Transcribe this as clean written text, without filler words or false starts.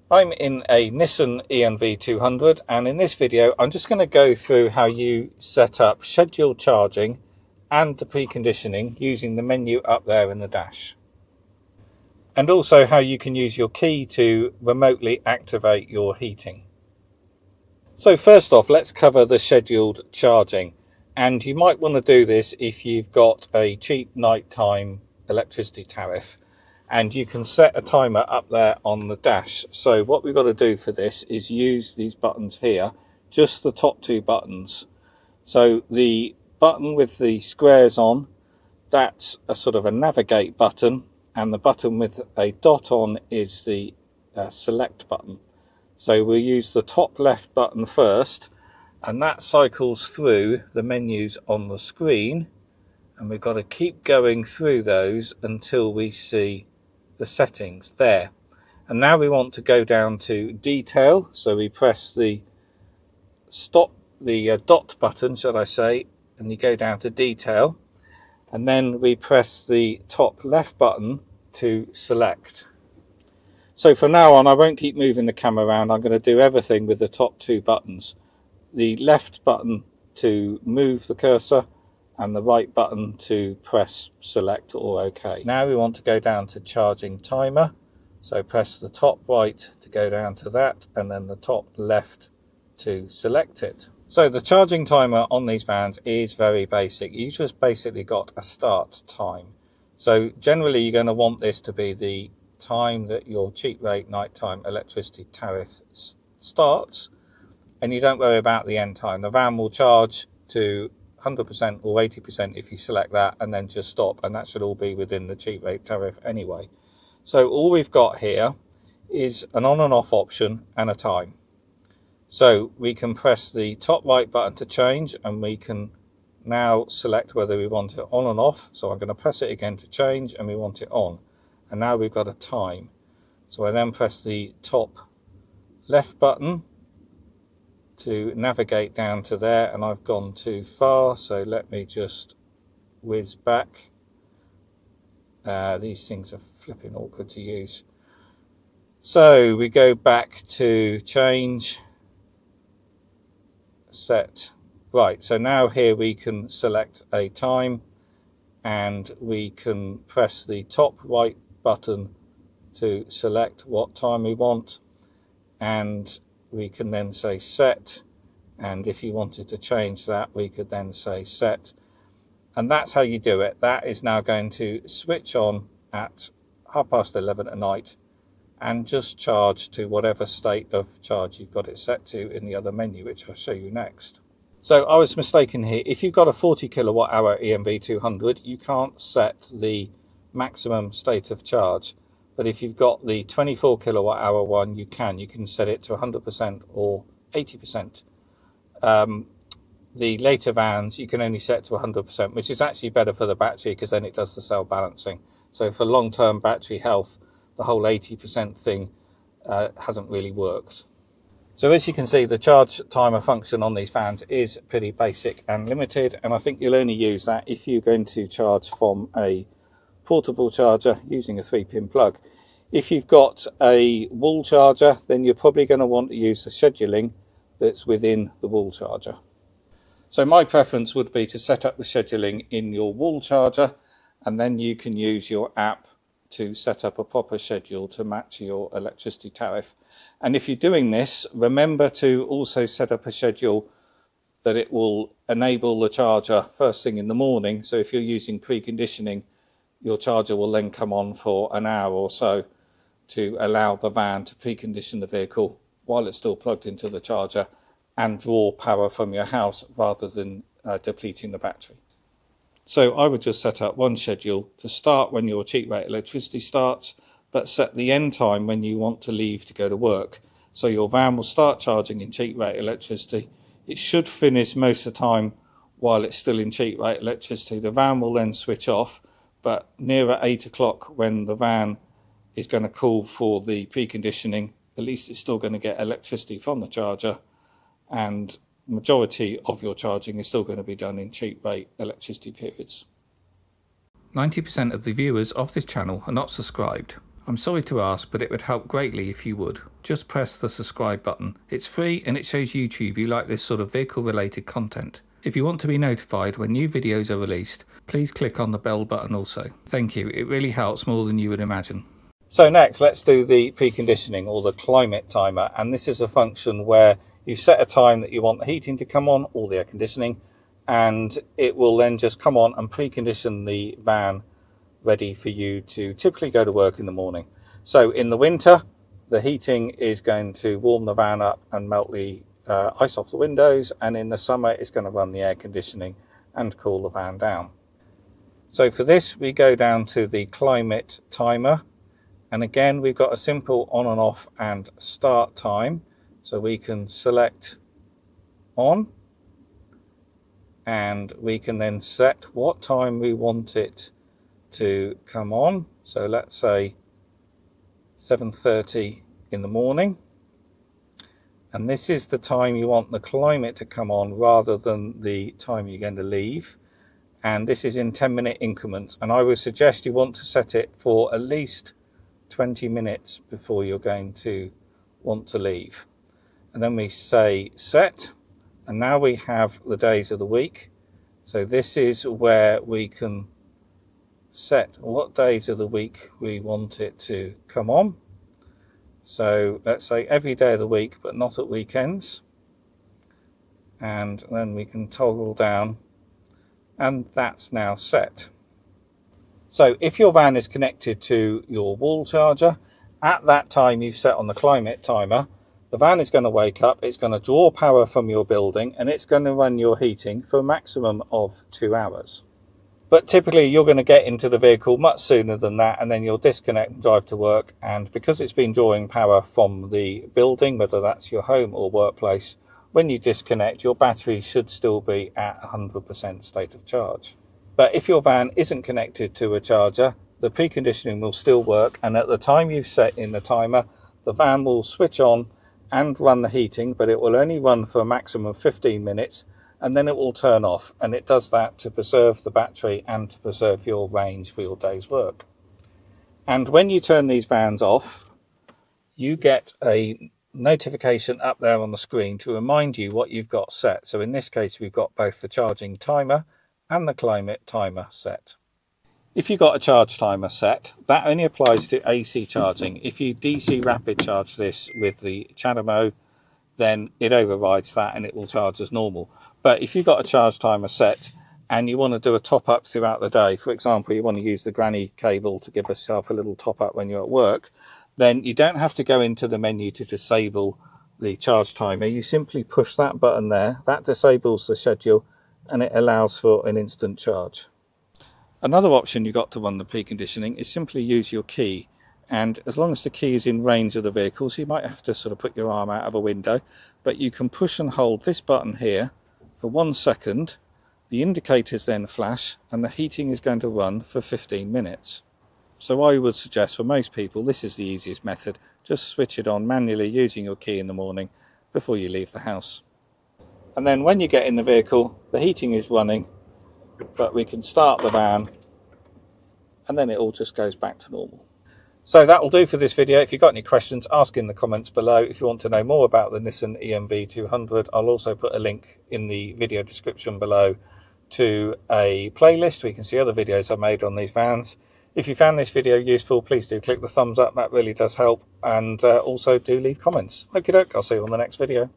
I'm in a Nissan E-NV200, and in this video I'm just going to go through how you set up scheduled charging and the preconditioning using the menu up there in the dash. And also how you can use your key to remotely activate your heating. So first off, let's cover the scheduled charging. And you might want to do this if you've got a cheap nighttime electricity tariff. And you can set a timer up there on the dash. So what we've got to do for this is use these buttons here, just the top two buttons. So the button with the squares on, that's a sort of a navigate button, and the button with a dot on is the select button. So we'll use the top left button first, and that cycles through the menus on the screen, and we've got to keep going through those until we see the settings there. And now we want to go down to detail, so we press the dot button, shall I say, and you go down to detail, and then we press the top left button to select. So from now on I won't keep moving the camera around, I'm going to do everything with the top two buttons. The left button to move the cursor, and the right button to press select or OK. Now we want to go down to charging timer, so press the top right to go down to that, and then the top left to select it. So the charging timer on these vans is very basic. You just basically got a start time. So generally you're going to want this to be the time that your cheap rate nighttime electricity tariff starts, and you don't worry about the end time. The van will charge to 100% or 80% if you select that, and then just stop, and that should all be within the cheap rate tariff anyway. So all we've got here is an on and off option and a time. So we can press the top right button to change, and we can now select whether we want it on and off. So I'm going to press it again to change, and we want it on, and now we've got a time. So I then press the top left button to navigate down to there, and I've gone too far, so let me just whiz back. These things are flipping awkward to use. So we go back to change, set. Right, so now here we can select a time, and we can press the top right button to select what time we want, and we can then say set, and if you wanted to change that we could then say set, and that's how you do it. That is now going to switch on at 11:30 at night and just charge to whatever state of charge you've got it set to in the other menu, which I'll show you next. So I was mistaken here. If you've got a 40 kilowatt hour E-NV200, you can't set the maximum state of charge. But if you've got the 24 kilowatt hour one, you can set it to 100% or 80%. The later vans, you can only set to 100%, which is actually better for the battery because then it does the cell balancing. So for long-term battery health, the whole 80% thing hasn't really worked. So as you can see, the charge timer function on these vans is pretty basic and limited, and I think you'll only use that if you're going to charge from a portable charger using a 3-pin plug. If you've got a wall charger, then you're probably going to want to use the scheduling that's within the wall charger. So my preference would be to set up the scheduling in your wall charger, and then you can use your app to set up a proper schedule to match your electricity tariff. And if you're doing this, remember to also set up a schedule that it will enable the charger first thing in the morning. So if you're using preconditioning, your charger will then come on for an hour or so to allow the van to precondition the vehicle while it's still plugged into the charger and draw power from your house rather than depleting the battery. So I would just set up one schedule to start when your cheap rate electricity starts, but set the end time when you want to leave to go to work. So your van will start charging in cheap rate electricity. It should finish most of the time while it's still in cheap rate electricity. The van will then switch off, but nearer 8 o'clock when the van is going to call for the preconditioning, at least it's still going to get electricity from the charger, and majority of your charging is still going to be done in cheap rate electricity periods. 90% of the viewers of this channel are not subscribed. I'm sorry to ask, but it would help greatly if you would. Just press the subscribe button. It's free and it shows YouTube you like this sort of vehicle related content. If you want to be notified when new videos are released, please click on the bell button also. Thank you, it really helps more than you would imagine. So next, let's do the preconditioning or the climate timer. And this is a function where you set a time that you want the heating to come on or the air conditioning, and it will then just come on and precondition the van ready for you to typically go to work in the morning. So in the winter, the heating is going to warm the van up and melt the ice off the windows, and in the summer it's going to run the air conditioning and cool the van down. So for this, we go down to the climate timer, and again we've got a simple on and off and start time. So we can select on, and we can then set what time we want it to come on. So let's say 7:30 in the morning, and this is the time you want the climate to come on rather than the time you're going to leave. And this is in 10-minute increments, and I would suggest you want to set it for at least 20 minutes before you're going to want to leave. And then we say set, and now we have the days of the week. So this is where we can set what days of the week we want it to come on. So let's say every day of the week, but not at weekends. And then we can toggle down, and that's now set. So if your van is connected to your wall charger, at that time you set on the climate timer, the van is going to wake up, it's going to draw power from your building, and it's going to run your heating for a maximum of 2 hours. But typically you're going to get into the vehicle much sooner than that, and then you'll disconnect and drive to work. And because it's been drawing power from the building, whether that's your home or workplace, when you disconnect, your battery should still be at 100% state of charge. But if your van isn't connected to a charger, the preconditioning will still work, and at the time you've set in the timer, the van will switch on and run the heating, but it will only run for a maximum of 15 minutes, and then it will turn off. And it does that to preserve the battery and to preserve your range for your day's work. And when you turn these vans off, you get a notification up there on the screen to remind you what you've got set. So in this case, we've got both the charging timer and the climate timer set. If you've got a charge timer set, that only applies to AC charging. If you DC rapid charge this with the CHAdeMO, then it overrides that and it will charge as normal. But if you've got a charge timer set and you want to do a top up throughout the day, for example, you want to use the granny cable to give yourself a little top up when you're at work, then you don't have to go into the menu to disable the charge timer. You simply push that button there, that disables the schedule, and it allows for an instant charge. Another option you got to run the preconditioning is simply use your key. And as long as the key is in range of the vehicle, so you might have to sort of put your arm out of a window, but you can push and hold this button here for 1 second, the indicators then flash, and the heating is going to run for 15 minutes. So I would suggest for most people, this is the easiest method. Just switch it on manually using your key in the morning before you leave the house. And then when you get in the vehicle, the heating is running, but we can start the van, and then it all just goes back to normal. So that will do for this video. If you've got any questions, ask in the comments below. If you want to know more about the Nissan E-NV200, I'll also put a link in the video description below to a playlist where you can see other videos I've made on these vans. If you found this video useful, please do click the thumbs up. That really does help. And also do leave comments. Okie doke, I'll see you on the next video.